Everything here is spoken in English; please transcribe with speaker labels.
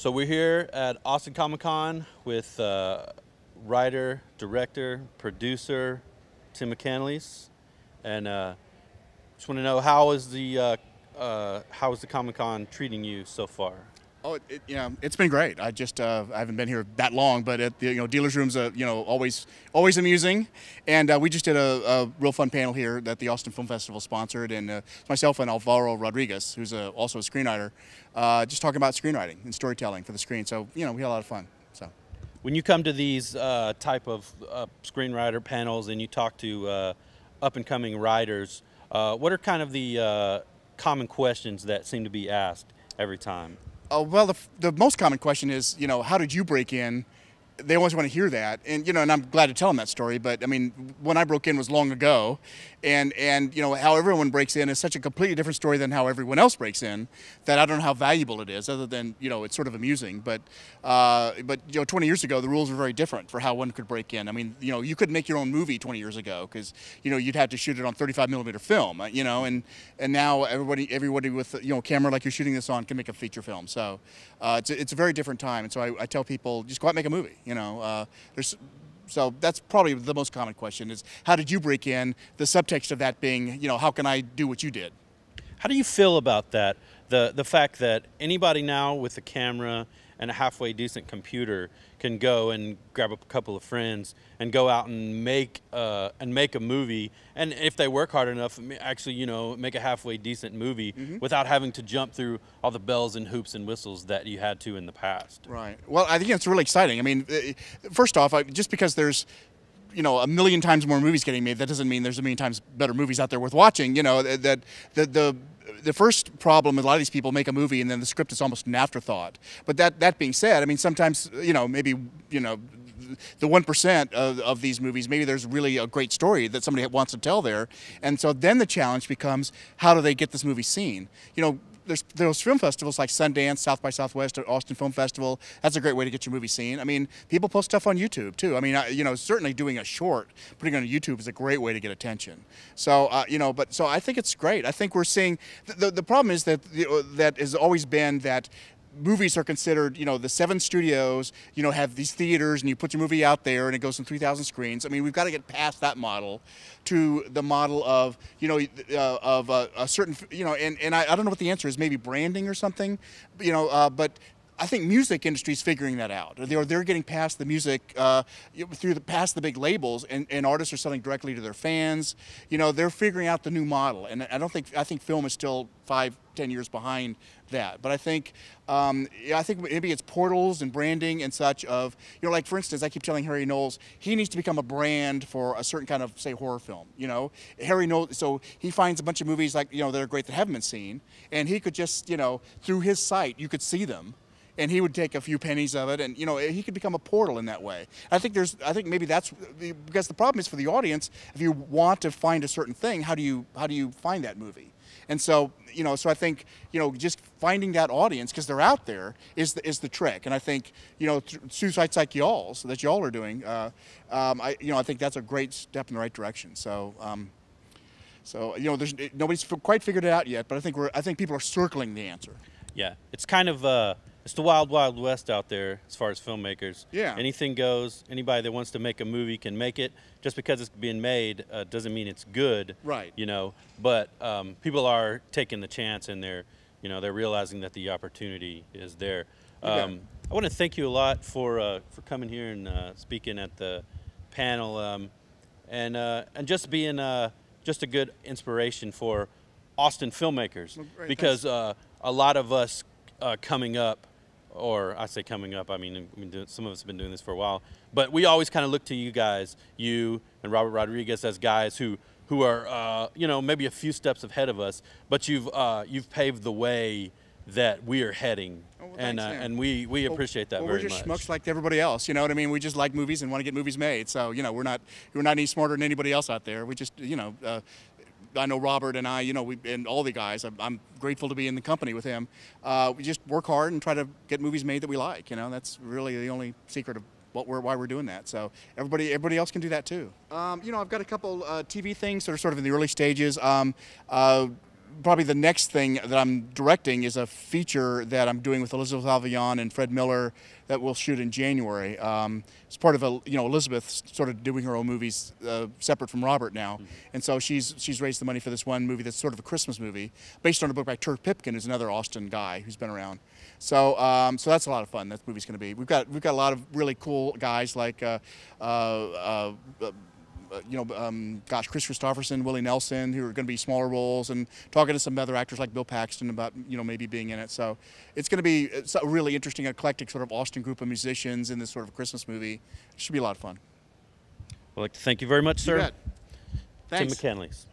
Speaker 1: So we're here at Austin Comic Con with writer, director, producer Tim McCanalies, and just want to know how is the Comic Con treating you so far?
Speaker 2: Oh, it's been great. I haven't been here that long, but at the dealers' rooms, always amusing. And we just did a real fun panel here that the Austin Film Festival sponsored, and myself and Alvaro Rodriguez, who's also a screenwriter, just talking about screenwriting and storytelling for the screen. So we had a lot of fun. So
Speaker 1: when you come to these type of screenwriter panels and you talk to up-and-coming writers, what are kind of the common questions that seem to be asked every time?
Speaker 2: Well, the most common question is, how did you break in? They always want to hear that, and and I'm glad to tell them that story. But I mean, when I broke in was long ago, and how everyone breaks in is such a completely different story than how everyone else breaks in. That I don't know how valuable it is, other than it's sort of amusing. But 20 years ago, the rules were very different for how one could break in. I mean, you couldn't make your own movie 20 years ago because you'd have to shoot it on 35mm film. And now everybody with a camera like you're shooting this on can make a feature film. So it's a very different time. And so I tell people, just go out and make a movie. So that's probably the most common question is, how did you break in? The subtext of that being, how can I do what you did?
Speaker 1: How do you feel about that? The fact that anybody now with a camera and a halfway decent computer can go and grab a couple of friends and go out and make a movie, and if they work hard enough, actually make a halfway decent movie without having to jump through all the bells and hoops and whistles that you had to in the past.
Speaker 2: Right. Well, I think it's really exciting. I mean, first off, just because there's a million times more movies getting made, that doesn't mean there's a million times better movies out there worth watching. The first problem is a lot of these people make a movie and then the script is almost an afterthought. But that being said, I mean, sometimes maybe the 1% of these movies, maybe there's really a great story that somebody wants to tell there, and so then the challenge becomes, how do they get this movie seen? There's those film festivals like Sundance, South by Southwest, or Austin Film Festival. That's a great way to get your movie seen. I mean, people post stuff on YouTube too. I mean, certainly doing a short, putting it on YouTube is a great way to get attention. So, so I think it's great. I think we're seeing the problem is that that has always been that movies are considered, the 7 studios, have these theaters, and you put your movie out there and it goes on 3,000 screens. I mean, we've got to get past that model to the model of, a certain, and I don't know what the answer is, maybe branding or something, but I think music industry is figuring that out. They're getting past the music, past the big labels, and artists are selling directly to their fans. They're figuring out the new model, and I think film is still 5-10 years behind that. But I think maybe it's portals and branding and such of, like for instance, I keep telling Harry Knowles he needs to become a brand for a certain kind of, say, horror film. Harry Knowles, so he finds a bunch of movies like that are great that haven't been seen, and he could just through his site you could see them. And he would take a few pennies of it, and he could become a portal in that way. I think maybe that's because the problem is for the audience. If you want to find a certain thing, how do you find that movie? And so so I think just finding that audience, because they're out there, is the trick. And I think through sites like y'all's that y'all are doing, I think that's a great step in the right direction. So. Nobody's quite figured it out yet, but I think people are circling the answer.
Speaker 1: Yeah, it's kind of it's the wild, wild west out there as far as filmmakers.
Speaker 2: Yeah.
Speaker 1: Anything goes. Anybody that wants to make a movie can make it. Just because it's being made doesn't mean it's good.
Speaker 2: Right.
Speaker 1: But people are taking the chance, and they're realizing that the opportunity is there. I want to thank you a lot for coming here and speaking at the panel, and just being just a good inspiration for Austin filmmakers.
Speaker 2: Well, great,
Speaker 1: because a lot of us coming up, or I say coming up, I mean some of us have been doing this for a while, but we always kind of look to you guys, you and Robert Rodriguez, as guys who are maybe a few steps ahead of us, but you've paved the way that we are heading.
Speaker 2: Oh, well,
Speaker 1: and we appreciate that very much.
Speaker 2: We're just schmucks like everybody else, you know what I mean? We just like movies and want to get movies made. So, we're not any smarter than anybody else out there. We just, I know Robert and I, and all the guys, I'm grateful to be in the company with him. We just work hard and try to get movies made that we like, That's really the only secret of why we're doing that. So everybody else can do that too. I've got a couple TV things that are sort of in the early stages. probably the next thing that I'm directing is a feature that I'm doing with Elizabeth Avion and Fred Miller that we'll shoot in January. It's part of Elizabeth sort of doing her own movies separate from Robert now, and so she's raised the money for this one movie that's sort of a Christmas movie based on a book by Turk Pipkin, who's another Austin guy who's been around. So so that's a lot of fun. That movie's going to be. We've got a lot of really cool guys like gosh, Chris Christopherson, Willie Nelson, who are going to be smaller roles, and talking to some other actors like Bill Paxton about maybe being in it. So it's going to be a really interesting, eclectic sort of Austin group of musicians in this sort of Christmas movie. It should be a lot of fun.
Speaker 1: I'd like to thank you very much, sir.
Speaker 2: You bet. Thanks.
Speaker 1: Tim McCanlies.